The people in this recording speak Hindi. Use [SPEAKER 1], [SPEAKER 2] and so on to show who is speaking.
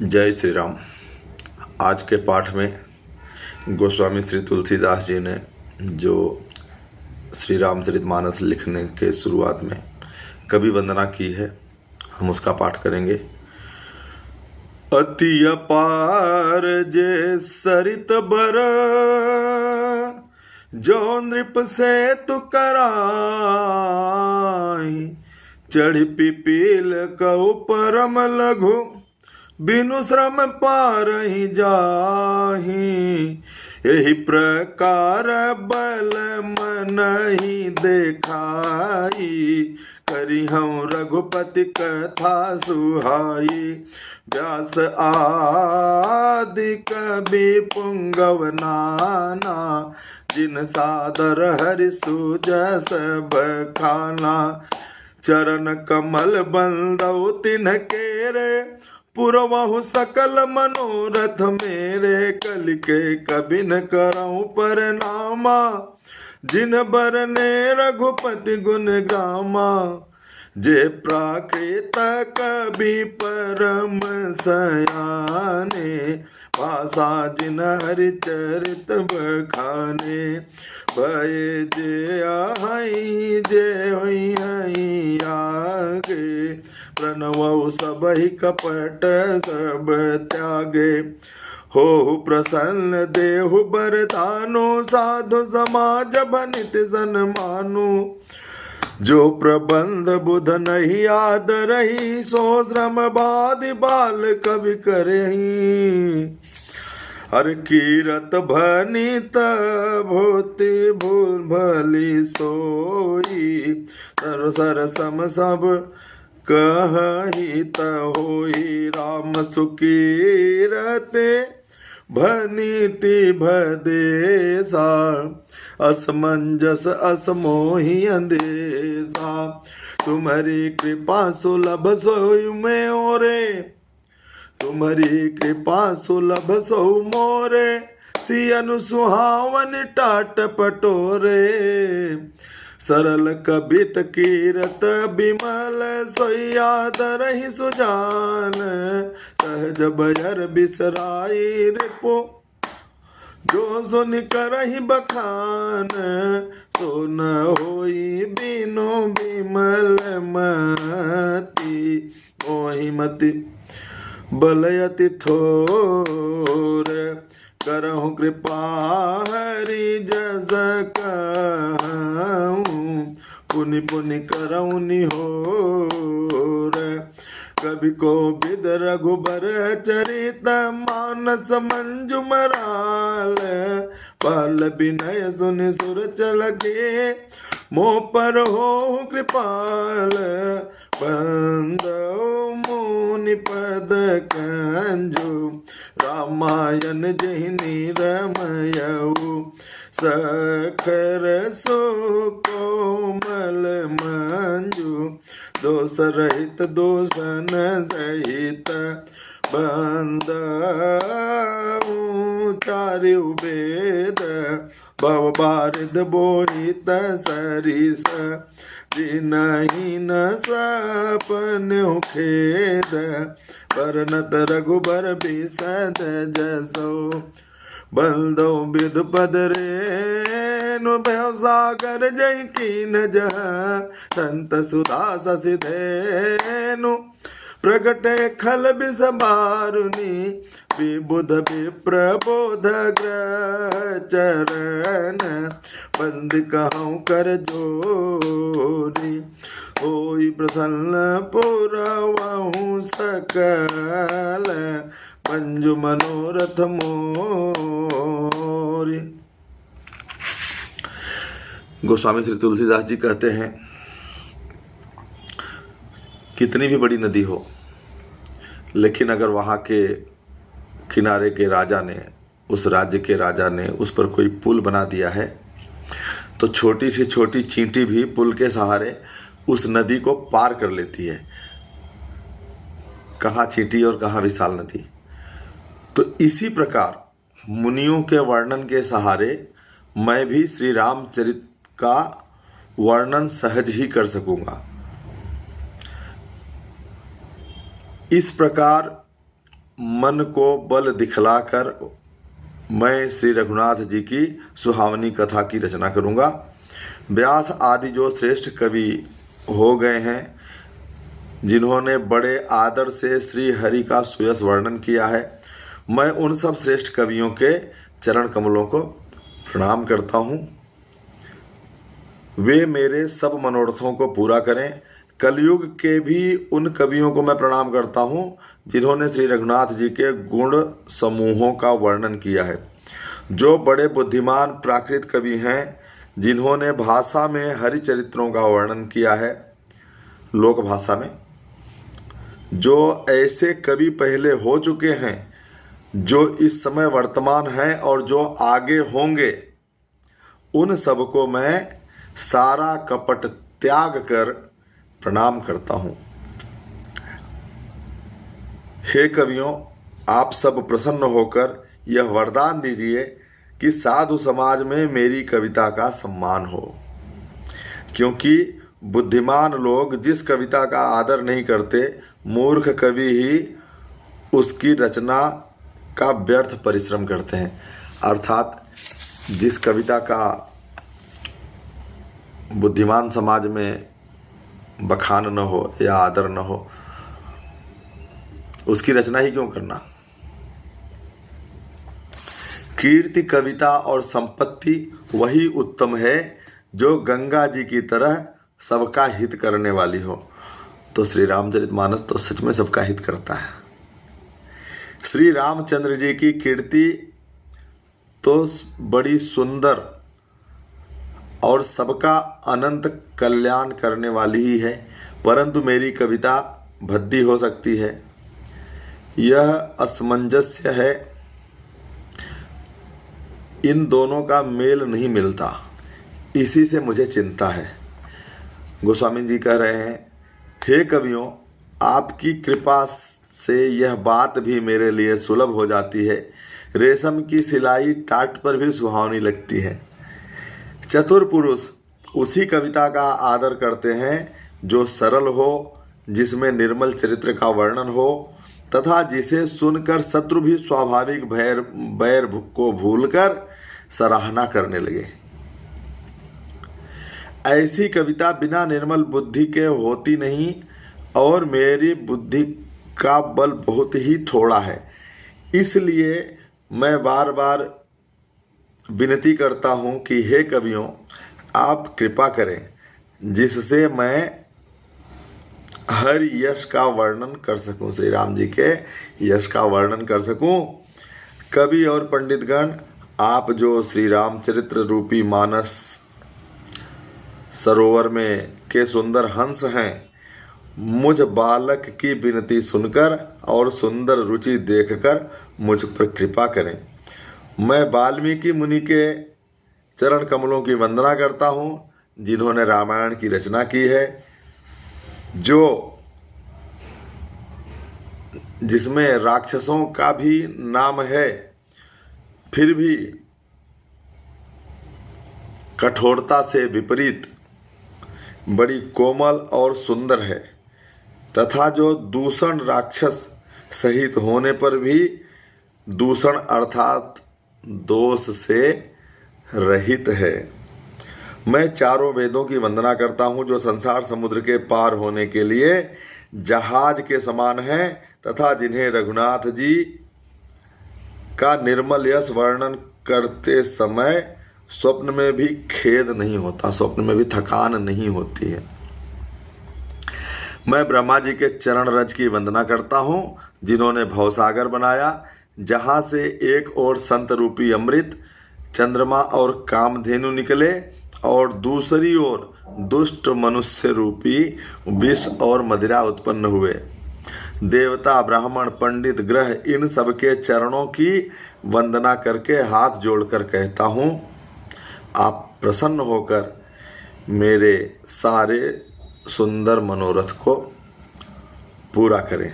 [SPEAKER 1] जय श्री राम। आज के पाठ में गोस्वामी श्री तुलसीदास जी ने जो श्री रामचरितमानस लिखने के शुरुआत में कवि वंदना की है, हम उसका पाठ करेंगे। अति अपार जे सरित बर, जो नृप से तु कराई, चढ़ी पिपील कऊ परम लघु, बिनु श्रम पार ही जाही। यही प्रकार बल मन ही देखाई, करी हूँ रघुपति कथा सुहाई। व्यास आदि कवि पुंगव नाना, जिन सादर हरि सुजस बखाना। चरण कमल बंदौ तिन्ह केरे, पुरवहु सकल मनोरथ मेरे। कल के कभी न करऊं परनामा, जिन बरने रघुपति गुण गामा। जे प्राकृत कवि परम सयाने, भाषा जिन हरिचरित बखाने। भय जे आई जे हुई आगे, प्रणवौ सबहि कपट सब त्यागे। हो प्रसन्न देहु बरदानो, साधु समाज भनित सन्मानु। जो प्रबंध बुध नहीं आदरही, सो श्रम बादि बाल कवि करही। हर कीरत भनित भूति भूल भली सोई, सर सम सब कहहित होई। राम सुकीरते भनीति भदेसा, असमंजस असमोहि अंदेशा। तुम्हारी कृपा सुलभ सोई में ओरे, तुम्हारी कृपा सुलभ सो मोरे। सियनु सुहावन टाट पटोरे, सरल कबित कीरत बिमल सोई आदरहि सुजान। सहज बजर बिसराई रिपो, जो सुन करहि बखान। सो न होई बिनु बिमल मति, मोहि मति बलयति थोर। करहु कृपा हरि जस कहूँ, पुनि पुनि करहु निहोर। कवि को विद रघुबर चरित, मानस मंजुमराल। पाल विनय सुनि सुर चलगे, मोह पर हो कृपाल। बंदो मुनि पद कंजु, रामायण जहिनी रमयऊ। सखर सो कोमल मंजु, दोष रहित दोषन सहित। बंदऊ चारु वेद, भव बारिद बोहित सरिस। जिनहि न सपन खेद, परनत रघुबर बिसद जसो। बंदो विद पद रेनु, भव सागर जय कीन जह। संत सुधा शशि धेनु, प्रगटे खल बिस बारुनी। विबुध विप्रबोध ग्रह चरण, बंद कहूँ कर जोरी। होई प्रसन्न पुरवहु सकल, मंजु मनोरथ मोरी। गोस्वामी श्री तुलसीदास जी कहते हैं, कितनी भी बड़ी नदी हो, लेकिन अगर वहाँ के किनारे के राजा ने, उस राज्य के राजा ने उस पर कोई पुल बना दिया है, तो छोटी से छोटी चींटी भी पुल के सहारे उस नदी को पार कर लेती है। कहाँ चींटी और कहाँ विशाल नदी। तो इसी प्रकार मुनियों के वर्णन के सहारे मैं भी श्री रामचरित का वर्णन सहज ही कर सकूंगा। इस प्रकार मन को बल दिखलाकर मैं श्री रघुनाथ जी की सुहावनी कथा की रचना करूँगा। व्यास आदि जो श्रेष्ठ कवि हो गए हैं, जिन्होंने बड़े आदर से श्री हरि का सुयश वर्णन किया है, मैं उन सब श्रेष्ठ कवियों के चरण कमलों को प्रणाम करता हूँ। वे मेरे सब मनोरथों को पूरा करें। कलयुग के भी उन कवियों को मैं प्रणाम करता हूँ जिन्होंने श्री रघुनाथ जी के गुण समूहों का वर्णन किया है। जो बड़े बुद्धिमान प्राकृत कवि हैं, जिन्होंने भाषा में हरिचरित्रों का वर्णन किया है, लोक भाषा में। जो ऐसे कवि पहले हो चुके हैं, जो इस समय वर्तमान हैं और जो आगे होंगे, उन सबको मैं सारा कपट त्याग कर प्रणाम करता हूँ। हे कवियों, आप सब प्रसन्न होकर यह वरदान दीजिए कि साधु समाज में मेरी कविता का सम्मान हो, क्योंकि बुद्धिमान लोग जिस कविता का आदर नहीं करते, मूर्ख कवि ही उसकी रचना का व्यर्थ परिश्रम करते हैं। अर्थात जिस कविता का बुद्धिमान समाज में बखान न हो या आदर न हो, उसकी रचना ही क्यों करना। कीर्ति, कविता और संपत्ति वही उत्तम है जो गंगा जी की तरह सबका हित करने वाली हो। तो श्री रामचरितमानस तो सच में सबका हित करता है। श्री रामचंद्र जी की कीर्ति तो बड़ी सुंदर और सबका अनंत कल्याण करने वाली ही है, परंतु मेरी कविता भद्दी हो सकती है, यह असमंजस्य है। इन दोनों का मेल नहीं मिलता, इसी से मुझे चिंता है। गोस्वामी जी कह रहे हैं, हे कवियों, आपकी कृपा से यह बात भी मेरे लिए सुलभ हो जाती है। रेशम की सिलाई टाट पर भी सुहावनी लगती है। चतुर पुरुष उसी कविता का आदर करते हैं जो सरल हो, जिसमें निर्मल चरित्र का वर्णन हो तथा जिसे सुनकर शत्रु भी स्वाभाविक बैर को भूलकर सराहना करने लगे। ऐसी कविता बिना निर्मल बुद्धि के होती नहीं, और मेरी बुद्धि का बल बहुत ही थोड़ा है। इसलिए मैं बार बार विनती करता हूँ कि हे कवियों, आप कृपा करें, जिससे मैं हर यश का वर्णन कर सकूं, श्री राम जी के यश का वर्णन कर सकूं। कवि और पंडितगण, आप जो श्री रामचरित्र रूपी मानस सरोवर में के सुंदर हंस हैं, मुझ बालक की विनती सुनकर और सुंदर रुचि देखकर मुझ पर कृपा करें। मैं वाल्मीकि मुनि के चरण कमलों की वंदना करता हूँ, जिन्होंने रामायण की रचना की है, जिसमें राक्षसों का भी नाम है, फिर भी कठोरता से विपरीत बड़ी कोमल और सुंदर है, तथा जो दूषण राक्षस सहित होने पर भी दूषण अर्थात दोष से रहित है। मैं चारों वेदों की वंदना करता हूँ, जो संसार समुद्र के पार होने के लिए जहाज के समान हैं, तथा जिन्हें रघुनाथ जी का निर्मल यश वर्णन करते समय स्वप्न में भी खेद नहीं होता, स्वप्न में भी थकान नहीं होती है। मैं ब्रह्मा जी के चरण रज की वंदना करता हूँ, जिन्होंने भवसागर बनाया, जहाँ से एक ओर संत रूपी अमृत, चंद्रमा और कामधेनु निकले और दूसरी ओर दुष्ट मनुष्य रूपी विष और मदिरा उत्पन्न हुए। देवता, ब्राह्मण, पंडित, ग्रह, इन सबके चरणों की वंदना करके हाथ जोड़कर कहता हूँ, आप प्रसन्न होकर मेरे सारे सुंदर मनोरथ को पूरा करें।